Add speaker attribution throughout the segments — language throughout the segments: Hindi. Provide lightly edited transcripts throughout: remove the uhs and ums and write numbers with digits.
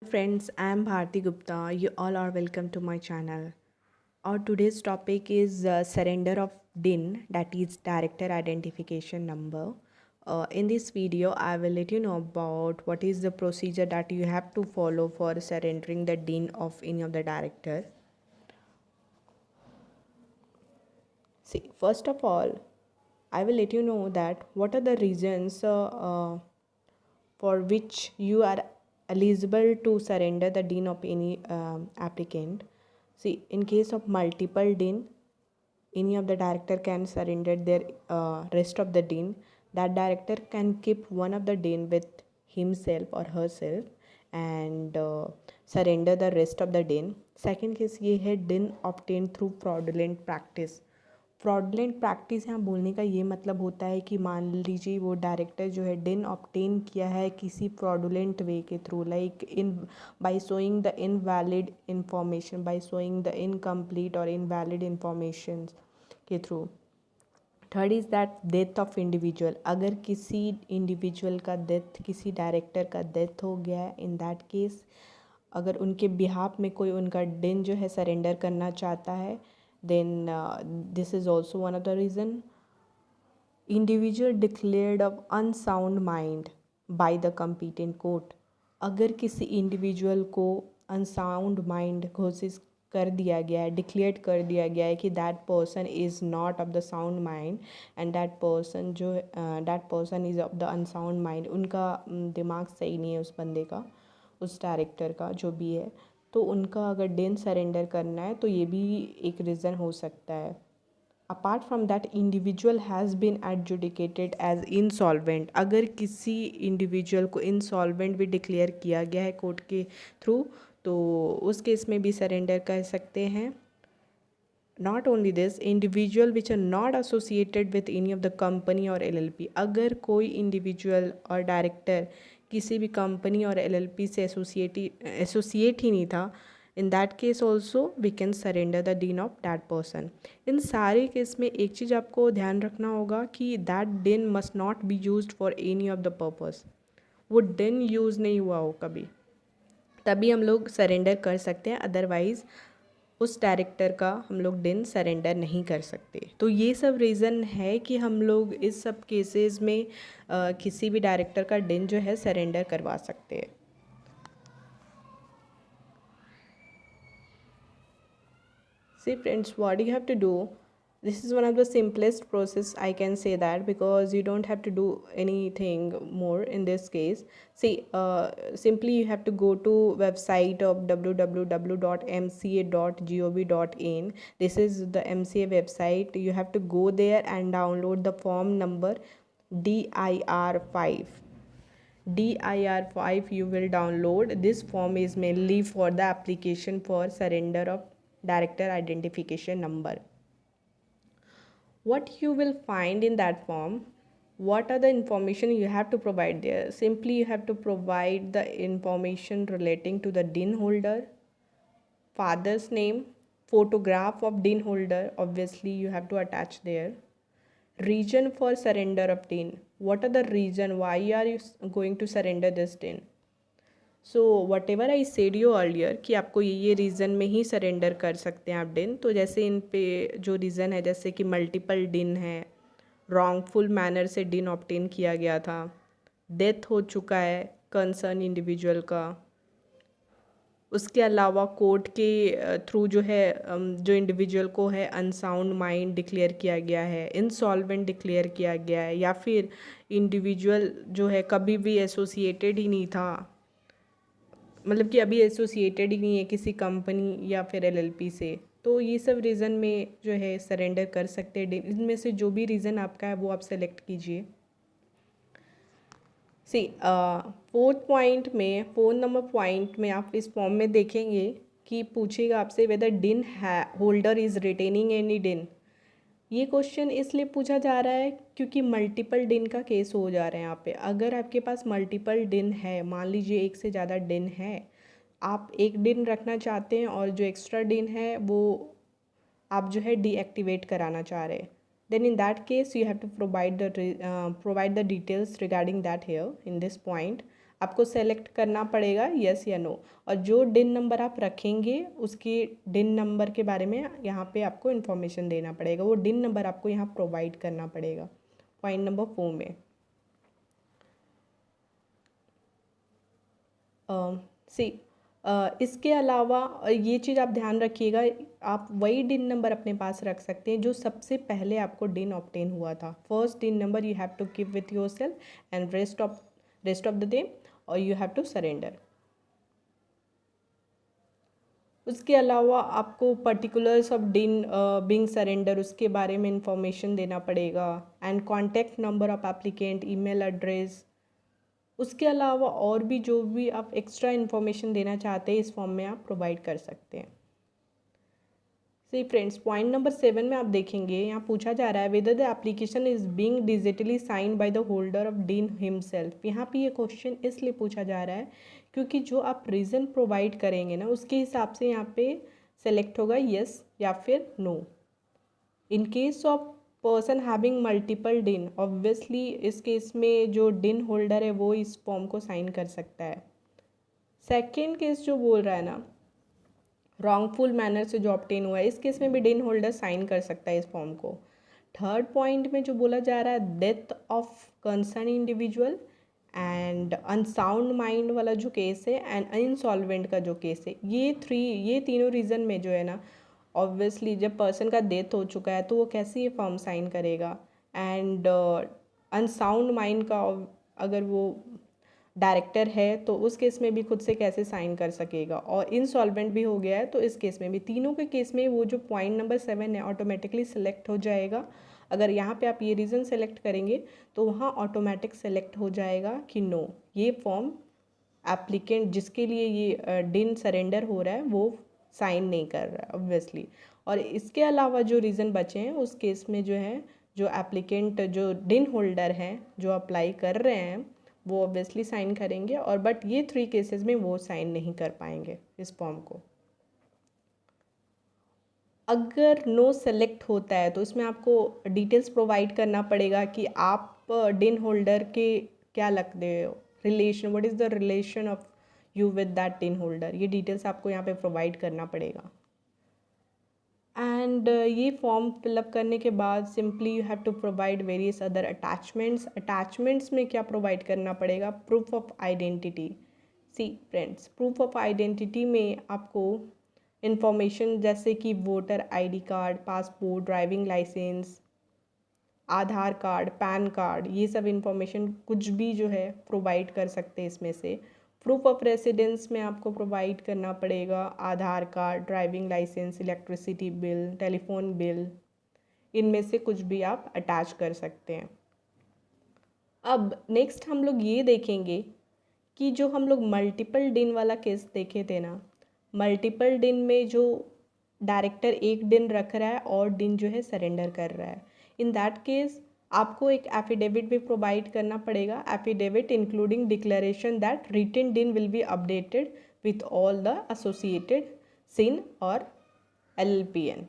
Speaker 1: Friends, I am Bharti Gupta. You all are welcome to my channel. Our today's topic is surrender of DIN, that is Director Identification Number. In this video, I will let you know about what is the procedure that you have to follow for surrendering the DIN of any of the director. See, first of all, I will let you know that what are the reasons for which you are eligible to surrender the DIN of any applicant. See, in case of multiple DIN, any of the director can surrender their rest of the DIN. That director can keep one of the DIN with himself or herself and surrender the rest of the DIN. Second case ये है DIN obtained through fraudulent practice. Fraudulent practice यहाँ बोलने का ये मतलब होता है कि मान लीजिए वो डायरेक्टर जो है डिन ऑब्टेन किया है किसी फ्रॉडुलेंट वे के through, like in by showing the invalid information, by showing the incomplete और इनवैलिड इंफॉर्मेशन के through. Third is that death of individual. अगर किसी इंडिविजुअल का डेथ, किसी डायरेक्टर का डेथ हो गया है, इन दैट केस अगर उनके बिहाफ में कोई उनका डिन जो है सरेंडर करना चाहता है, then this is also one of the reason. Individual declared of unsound mind by the competent court. अगर किसी इंडिविजुअल को अनसाउंड माइंड घोषित कर दिया गया है, डिक्लेयर कर दिया गया है कि that person is not of the sound mind and that person is of the unsound mind, उनका दिमाग सही नहीं है उस बंदे का, उस डायरेक्टर का जो भी है, तो उनका अगर डेन सरेंडर करना है तो ये भी एक रीज़न हो सकता है. Apart from that, individual has been adjudicated as insolvent. अगर किसी इंडिविजुअल को इंसॉल्वेंट भी डिक्लेयर किया गया है कोर्ट के थ्रू, तो उस केस में भी सरेंडर कर सकते हैं. Not only this, individual which are not associated with any of the company और LLP. अगर कोई इंडिविजुअल और डायरेक्टर किसी भी कंपनी और LLP से एसोसिएट ही नहीं था, in that case also we can surrender the DIN of that person. इन सारे केस में एक चीज़ आपको ध्यान रखना होगा कि दैट डिन must not be used for any of the purpose. वो डिन यूज़ नहीं हुआ हो कभी, तभी हम लोग सरेंडर कर सकते हैं, अदरवाइज़ उस डायरेक्टर का हम लोग डिन सरेंडर नहीं कर सकते. तो ये सब रीज़न है कि हम लोग इस सब केसेस में किसी भी डायरेक्टर का डिन जो है सरेंडर करवा सकते हैं. See friends, what you have to do, this is one of the simplest process I can say that, because you don't have to do anything more in this case. See, simply you have to go to website of www.mca.gov.in. This is the MCA website. You have to go there and download the form number DIR5. DIR5 you will download. This form is mainly for the application for surrender of director identification number. What you will find in that form, what are the information you have to provide there? Simply you have to provide the information relating to the DIN holder, father's name, photograph of DIN holder, obviously you have to attach there. Reason for surrender of DIN, what are the reason why are you going to surrender this DIN? So what ever I said you earlier कि आपको ये रीज़न में ही सरेंडर कर सकते हैं आप डिन. तो जैसे इन पे जो रीज़न है, जैसे कि मल्टीपल डिन है, रॉन्गफुल मैनर से डिन ऑब्टेन किया गया था, डेथ हो चुका है कंसर्न इंडिविजुअल का, उसके अलावा कोर्ट के थ्रू जो है जो इंडिविजुअल को है अनसाउंड माइंड डिक्लेयर किया गया है, इंसॉल्वेंट डिक्लेयर किया गया है, या फिर इंडिविजुअल जो है कभी भी एसोसिएटेड ही नहीं था, मतलब कि अभी एसोसिएटेड ही नहीं है किसी कंपनी या फिर LLP से, तो ये सब रीज़न में जो है सरेंडर कर सकते हैं. इनमें से जो भी रीज़न आपका है वो आप सेलेक्ट कीजिए. सी फोर्थ नंबर पॉइंट में आप इस फॉर्म में देखेंगे कि पूछेगा आपसे वेदर डिन होल्डर इज़ रिटेनिंग एनी डिन. ये क्वेश्चन इसलिए पूछा जा रहा है क्योंकि मल्टीपल डिन का केस हो जा रहा है यहाँ पे. अगर आपके पास मल्टीपल डिन है, मान लीजिए एक से ज़्यादा डिन है, आप एक डिन रखना चाहते हैं और जो एक्स्ट्रा डिन है वो आप जो है डीएक्टिवेट कराना चाह रहे हैं, then in that case you have to provide the details regarding that here in this point. आपको सेलेक्ट करना पड़ेगा यस या नो, और जो डिन नंबर आप रखेंगे उसके डिन नंबर के बारे में यहाँ पे आपको इन्फॉर्मेशन देना पड़ेगा, वो डिन नंबर आपको यहाँ प्रोवाइड करना पड़ेगा पॉइंट नंबर 4 में। सी इसके अलावा ये चीज़ आप ध्यान रखिएगा, आप वही डिन नंबर अपने पास रख सकते हैं जो सबसे पहले आपको डिन ऑब्टेन हुआ था। First DIN number you have to keep with yourself and rest of the day और यू हैव टू सरेंडर। उसके अलावा आपको particulars of DIN being surrender उसके बारे में इंफॉर्मेशन देना पड़ेगा, and contact number of applicant, email address. उसके अलावा और भी जो भी आप एक्स्ट्रा इन्फॉर्मेशन देना चाहते हैं इस फॉर्म में आप प्रोवाइड कर सकते हैं। सी फ्रेंड्स, पॉइंट नंबर 7 में आप देखेंगे यहाँ पूछा जा रहा है whether the application is being digitally signed by the holder of dean himself. यहाँ पे ये क्वेश्चन इसलिए पूछा जा रहा है क्योंकि जो आप रीज़न प्रोवाइड करेंगे ना उसके हिसाब से यहाँ पे सेलेक्ट होगा यस या फिर no. In case of person having multiple DIN, obviously इस केस में जो डिन होल्डर है वो इस फॉर्म को साइन कर सकता है। सेकेंड केस जो बोल रहा है ना रॉन्गफुल मैनर से जो ऑब्टेन हुआ है, इस केस में भी डिन होल्डर साइन कर सकता है इस फॉर्म को। थर्ड पॉइंट में जो बोला जा रहा है death of concern individual and unsound mind वाला जो केस है एंड इंसॉल्वेंट का जो केस है, ये तीनों रीज़न में जो है ना ऑब्वियसली जब पर्सन का डेथ हो चुका है तो वो कैसे ये फॉर्म साइन करेगा, एंड अनसाउंड माइंड का अगर वो डायरेक्टर है तो उस केस में भी खुद से कैसे साइन कर सकेगा, और इंसॉल्वेंट भी हो गया है तो इस केस में भी, तीनों के केस में वो जो पॉइंट नंबर 7 है ऑटोमेटिकली सेलेक्ट हो जाएगा। अगर यहाँ पे आप ये रीज़न सेलेक्ट करेंगे तो वहाँ ऑटोमेटिक सेलेक्ट हो जाएगा कि नो, ये फॉर्म एप्लीकेंट जिसके लिए ये डिन सरेंडर हो रहा है वो साइन नहीं कर रहा है ऑब्वियसली। और इसके अलावा जो रीज़न बचे हैं उस केस में जो है जो एप्लीकेंट जो डिन होल्डर हैं जो अप्लाई कर रहे हैं वो ऑब्वियसली साइन करेंगे, और बट ये 3 केसेस में वो साइन नहीं कर पाएंगे इस फॉर्म को। अगर नो सेलेक्ट होता है तो इसमें आपको डिटेल्स प्रोवाइड करना पड़ेगा कि आप डिन होल्डर के क्या लगते हो, relation, what is the relation of you with that डिन होल्डर, ये डिटेल्स आपको यहाँ पे प्रोवाइड करना पड़ेगा। एंड ये फॉर्म फिलअप करने के बाद simply you have to provide various other attachments में क्या प्रोवाइड करना पड़ेगा, proof of identity. See friends, proof of identity में आपको इन्फॉर्मेशन जैसे कि voter ID card, passport, driving licence, Aadhaar card, PAN card, ये सब इन्फॉर्मेशन कुछ भी जो है प्रोवाइड कर सकते हैं इसमें से। प्रूफ ऑफ रेसिडेंस में आपको प्रोवाइड करना पड़ेगा Aadhaar card, driving licence, electricity bill, telephone bill, इनमें से कुछ भी आप अटैच कर सकते हैं। अब नेक्स्ट हम लोग ये देखेंगे कि जो हम लोग मल्टीपल डिन वाला केस देखे थे ना, मल्टीपल डिन में जो डायरेक्टर एक दिन रख रहा है और दिन जो है सरेंडर कर रहा है, इन दैट केस आपको एक एफिडेविट भी प्रोवाइड करना पड़ेगा, affidavit including declaration that written DIN will be updated with all the associated सिन और LLPN।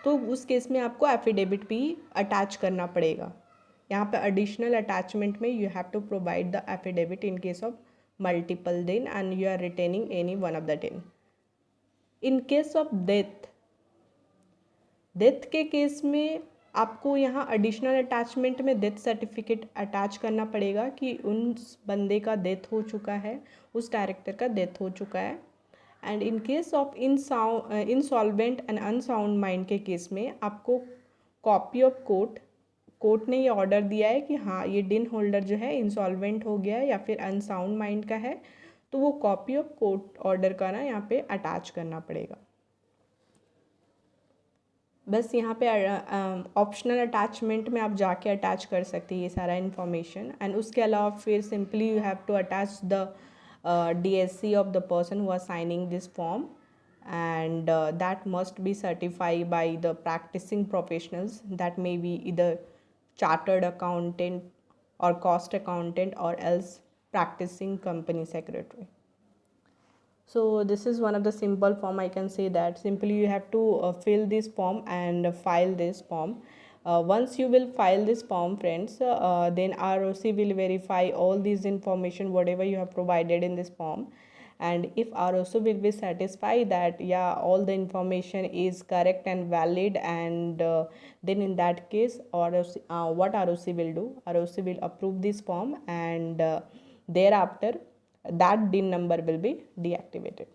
Speaker 1: तो उस केस में आपको एफिडेविट भी अटैच करना पड़ेगा। यहाँ पे एडिशनल अटैचमेंट में you have to provide the affidavit in case of multiple DIN and you are retaining any one of the DIN. In case of death के केस में आपको यहाँ एडिशनल अटैचमेंट में डेथ सर्टिफिकेट अटैच करना पड़ेगा कि उस बंदे का डेथ हो चुका है, उस डायरेक्टर का डेथ हो चुका है। And in case of insolvent and unsound mind के केस में आपको कॉपी ऑफ कोर्ट ने ये ऑर्डर दिया है कि हाँ ये डिन होल्डर जो है इंसॉल्वेंट हो गया है या फिर अनसाउंड माइंड का है, तो वो कॉपी ऑफ कोर्ट ऑर्डर का ना यहाँ पे अटैच करना पड़ेगा। बस यहाँ पे ऑप्शनल अटैचमेंट में आप जाके अटैच कर सकते हैं ये सारा इन्फॉर्मेशन, एंड उसके अलावा फिर simply you have to attach the DSC of the person who are signing this form, and that must be certified by the practicing professionals, that may be either chartered accountant or cost accountant or else practicing company secretary. So this is one of the simple form, I can say that simply you have to fill this form and file this form. Once you will file this form, friends, then ROC will verify all these information whatever you have provided in this form. And if ROC will be satisfied that yeah, all the information is correct and valid, and then in that case ROC, what ROC will do, ROC will approve this form, and thereafter that DIN number will be deactivated.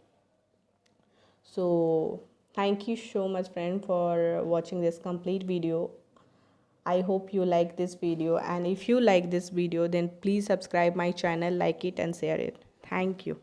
Speaker 1: So thank you so much, friend, for watching this complete video. I hope you like this video, and if you like this video, then please subscribe my channel, like it and share it. Thank you.